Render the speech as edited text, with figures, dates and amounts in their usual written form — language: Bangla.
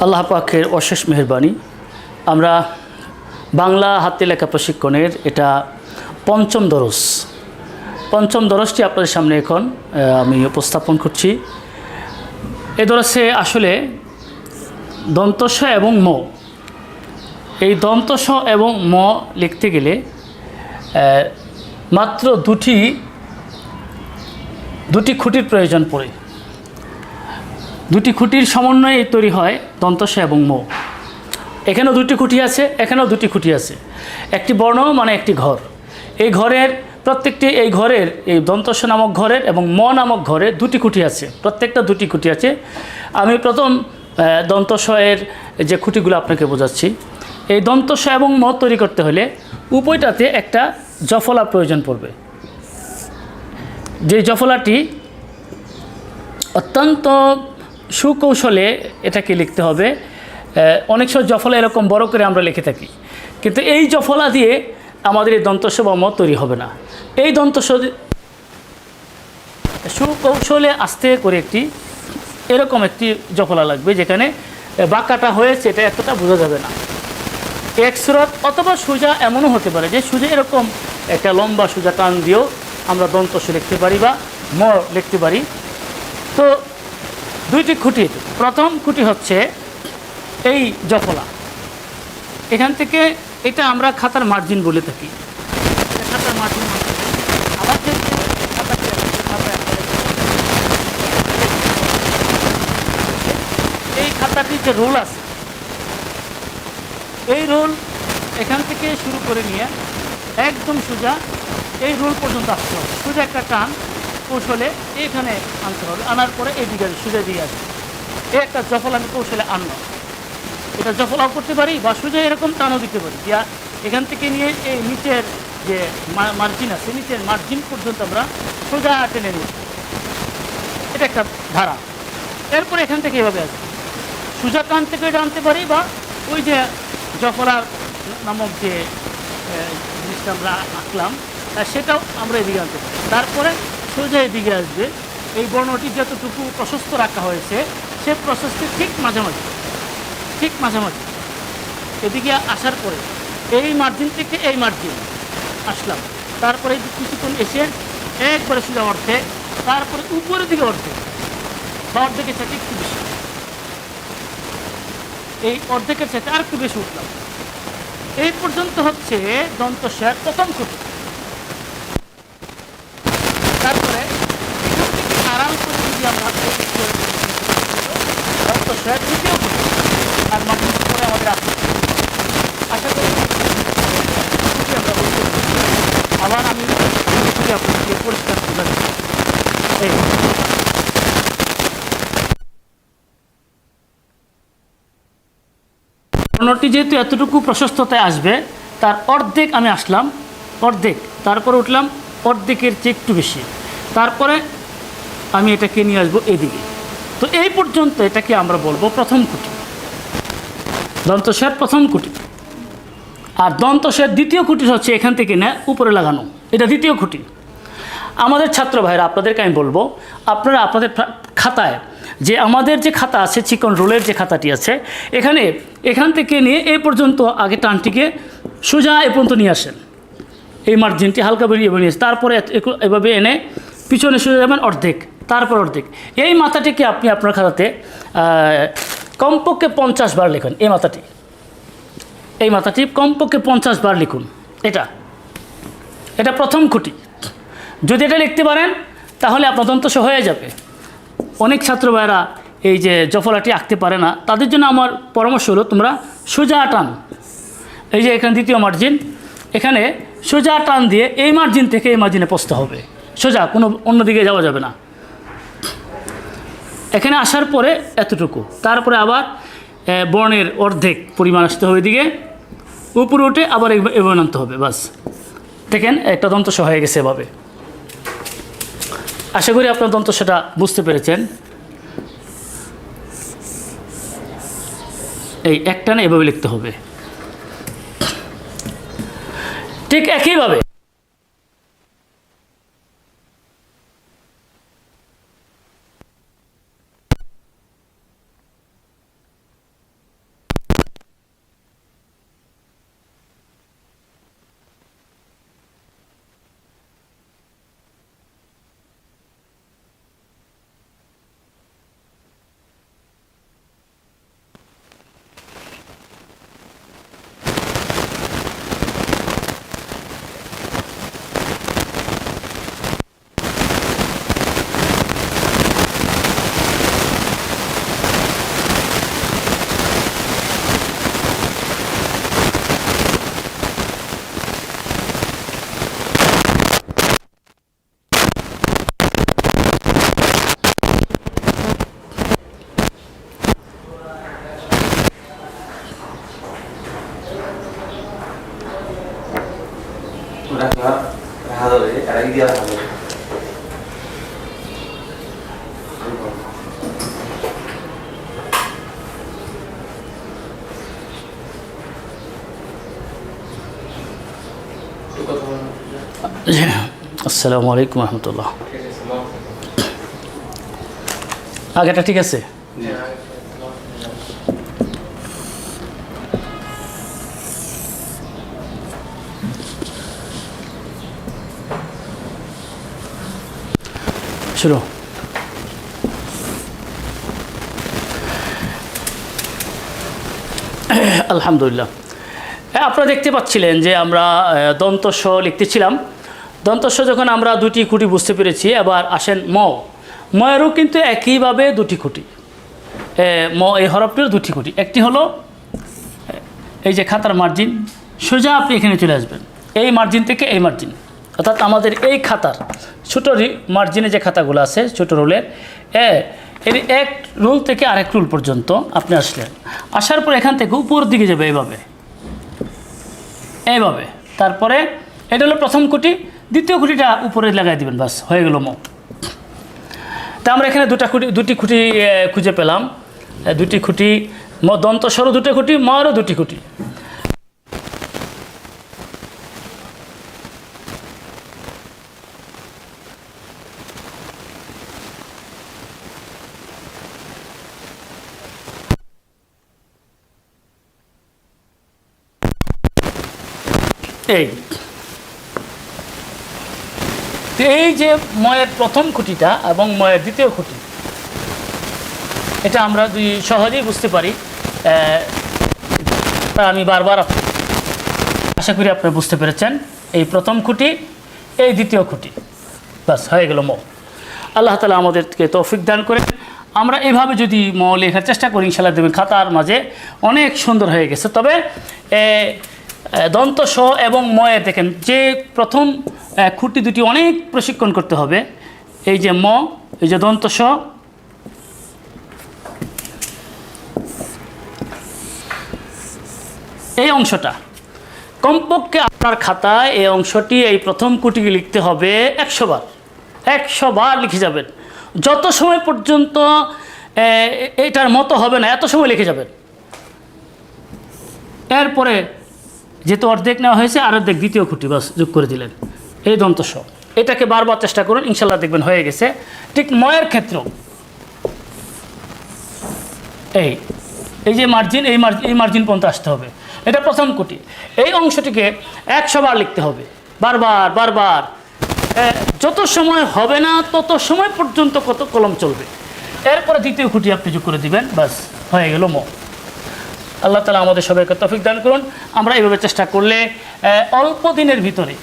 আল্লাহ পাকের অশেষ মেহেরবানি। আমরা বাংলা হাতে লেখা প্রশিক্ষণের এটা পঞ্চম দরসটি আপনাদের সামনে এখন আমি উপস্থাপন করছি। এই দরসে আসলে দন্তস এবং ম, এই দন্তস এবং ম লিখতে গেলে মাত্র দুটি খুঁটির প্রয়োজন পড়ে। দুটি খুঁটির সমন্বয়ে তৈরি হয় দন্তস এবং ম। এখানেও দুটি খুঁটি আছে, এখানেও দুটি খুঁটি আছে। একটি বর্ণ মানে একটি ঘর। এই ঘরের প্রত্যেকটি এই দন্তস নামক ঘরের এবং ম নামক ঘরে দুটি খুঁটি আছে, প্রত্যেকটা দুটি খুঁটি আছে। আমি প্রথম দন্তস এর যে খুঁটিগুলো আপনাকে বোঝাচ্ছি। এই দন্তস এবং ম তৈরি করতে হলে উভয়টাতে একটা জফলা প্রয়োজন পড়বে। যে জফলাটি অত্যন্ত সুকৌশলে এটাকে লিখতে হবে। অনেক সময় জফলা এরকম বড় করে আমরা লিখে থাকি, কিন্তু এই জফলা দিয়ে আমাদের এই দন্তস বা ম তৈরি হবে না। এই দন্তস সুকৌশলে আস্তে করে এরকম একটি জফলা লাগবে, যেখানে বাঁকাটা হয়েছে এটা এতটা বোঝা যাবে না। এক সুরত অথবা সোজা এমনও হতে পারে যে সোজা এরকম একটা লম্বা সোজা টান দিয়েও আমরা দন্তস লিখতে পারি বা ম লিখতে পারি। তো দুইটি খুঁটি। প্রথম খুঁটি হচ্ছে এই জফলা। এখান থেকে এটা আমরা খাতার মার্জিন বলে থাকি। খাতার মার্জিন আবার এই খাতাটির যে রোল আছে, এই রোল এখান থেকে শুরু করে নিয়ে একদম সোজা এই রোল পর্যন্ত আসতে হবে। সোজা একটা টান কৌশলে এখানে আনতে হবে। আনার পরে এই দিকে সোজা দিয়ে আসবে। এই একটা জফলা আমি কৌশলে আনলাম। এটা জফলাও করতে পারি বা সোজা এরকম টানও দিতে পারি। যা এখান থেকে নিয়ে এই নিচের যে মার্জিন আছে, নিচের মার্জিন পর্যন্ত আমরা সোজা টেনে নিই। এটা একটা ধারা। এরপরে এখান থেকে এভাবে আসবে, সোজা টান থেকে এটা আনতে পারি বা ওই যে জফলার নামক যে জিনিসটা আমরা আঁকলাম সেটাও আমরা এদিকে আনতে পারি। তারপরে সোজা এদিকে আসবে। এই বর্ণটি যতটুকু প্রশস্ত রাখা হয়েছে সে প্রশস্তির ঠিক মাঝামাঝি এদিকে আসার পরে এই মার্জিন থেকে এই মার্জিন আসলাম। তারপরে কিছুক্ষণ এসে একবারে সোজা অর্ধেক, তারপরে উপরের দিকে অর্ধেক বা অর্ধেকের সাথে একটু বেশি, এই অর্ধেকের সাথে আর একটু বেশি উঠলাম। এই পর্যন্ত হচ্ছে দন্তস্বয়ের প্রথম খুঁটি। তারপরে আরাম করে যদি আমরা দন্তস্বয়ের দ্বিতীয় খুঁটি আর মার্জিন করে আমাদের আসতে আশা করি আমরা বলতে আবার আমি আপনাকে পরিষ্কার বোঝাচ্ছি। এই বর্ণটি যেহেতু এতটুকু প্রশস্ততায় আসবে, তার অর্ধেক আমি আসলাম, অর্ধেক, তারপরে উঠলাম অর্ধেকের চেয়ে একটু বেশি, তারপরে আমি এটাকে নিয়ে আসবো এদিকে। তো এই পর্যন্ত এটাকে আমরা বলবো প্রথম খুঁটি, দন্তস্বয়ের প্রথম খুঁটি। আর দন্তস্বয়ের দ্বিতীয় খুঁটি হচ্ছে এখান থেকে না উপরে লাগানো, এটা দ্বিতীয় খুঁটি। আমাদের ছাত্র ভাইরা, আপনাদেরকে আমি বলবো, আপনারা আপনাদের খাতায় যে আমাদের যে খাতা আছে, চিকন রোলের যে খাতাটি আছে, এখান থেকে নিয়ে এই পর্যন্ত আগে টানটিকে সোজা এ পর্যন্ত নিয়ে আসেন। এই মার্জিনটি হালকা বেরিয়ে নিয়ে আসেন। তারপরে এভাবে এনে পিছনে সোজা যাবেন অর্ধেক, তারপর অর্ধেক। এই মাথাটিকে আপনি আপনার খাতাতে কমপক্ষে 50 বার লিখুন। এই মাথাটি কমপক্ষে 50 বার লিখুন। এটা প্রথম খুঁটি। যদি এটা লিখতে পারেন তাহলে আপনার দন্তস হয়ে যাবে। অনেক ছাত্র ভাইরা এই যে জফলাটি আঁকতে পারে না, তাদের জন্য আমার পরামর্শ হলো তোমরা সোজা টান, এই যে এখানে দ্বিতীয় মার্জিন, এখানে সোজা টান দিয়ে এই মার্জিন থেকে এই মার্জিনে পৌঁছতে হবে সোজা, কোনো অন্যদিকে যাওয়া যাবে না। এখানে আসার পরে এতটুকু, তারপরে আবার বর্ণের অর্ধেক পরিমাণ আসতে হবে এদিকে, উপরে উঠে আবার এভাবে আনতে হবে। বাস, দেখেন একটা দন্তস হয়ে গেছে এভাবে। আশা করি আপনার দন্তস্বটা বুঝতে পেরেছেন। এই একটানে এভাবে লিখতে হবে, ঠিক একইভাবে আসসালামু আলাইকুম রহমতুল্লাহ। আগেটা ঠিক আছে? শুরু। আলহামদুলিল্লাহ। আপনারা দেখতে পাচ্ছিলেন যে আমরা দন্ত স লিখতেছিলাম। দন্ত স যখন আমরা দুটি খুঁটি বুঝতে পেরেছি, এবার আসেন ম। ময়েরও কিন্তু একইভাবে দুটি খুঁটি। ম এই হরফটিরও দুটি খুঁটি। একটি হলো এই যে খাতার মার্জিন, সোজা আপনি এখানে চলে আসবেন, এই মার্জিন থেকে এই মার্জিন, অর্থাৎ আমাদের এই খাতার ছোটো মার্জিনে যে খাতাগুলো আছে ছোটো রোলের, এর এক রোল থেকে আরেক রোল পর্যন্ত আপনি আসলেন। আসার পর এখান থেকে উপর দিকে যাবে এইভাবে এইভাবে। তারপরে এটা হলো প্রথম খুঁটি, দ্বিতীয় খুঁটিটা উপরে লাগাই দিবেন, বাস হয়ে গেল ম। তা আমরা এখানে দুটি খুঁটি খুঁজে পেলাম। দুটি খুঁটি, দন্ত সরো দুটি খুঁটি, মরও দুটি খুঁটি। এই যে ময়ের প্রথম খুঁটিটা এবং ময়ের দ্বিতীয় খুঁটি, এটা আমরা সহজেই বুঝতে পারি। আমি বারবার আশা করি আপনারা বুঝতে পেরেছেন। এই প্রথম খুঁটি, এই দ্বিতীয় খুঁটি, বাস হয়ে গেল ম। আল্লাহ তাআলা আমাদেরকে তৌফিক দান করে আমরা এভাবে যদি ম লেখার চেষ্টা করি, ইনশাআল্লাহ দেখবেন খাতার মাঝে অনেক সুন্দর হয়ে গেছে। তবে দন্ত স এবং ময়ে দেখেন যে প্রথম খুঁটি দুটি অনেক প্রশিক্ষণ করতে হবে। এই যে ম, এই যে দন্ত স, এই অংশটা কমপক্ষে আপনার খাতায় এই অংশটি, এই প্রথম খুঁটিকে লিখতে হবে 100 বার। 100 বার লিখে যাবেন। যত সময় পর্যন্ত এটার মতো হবে না, এত সময় লিখে যাবেন। এরপরে যেহেতু অর্ধেক নেওয়া হয়েছে, আর অর্ধেক দ্বিতীয় খুঁটি বাস যোগ করে দিলেন, এই দন্ত স। এটাকে বারবার চেষ্টা করুন, ইনশাল্লাহ দেখবেন হয়ে গেছে। ঠিক ময়ের ক্ষেত্রেও এই যে মার্জিন, এই মার্জিন পর্যন্ত আসতে হবে। এটা প্রথম খুঁটি। এই অংশটিকে 100 বার লিখতে হবে, বারবার বারবার। যত সময় হবে না তত সময় পর্যন্ত কত কলম চলবে। এরপরে দ্বিতীয় খুঁটি আপনি যোগ করে দিবেন, বাস হয়ে গেল ম। আল্লাহ তাআলা আমাদের সবাইকে তৌফিক দান করুন। আমরা এইভাবে চেষ্টা করলে অল্প দিনের ভিতরে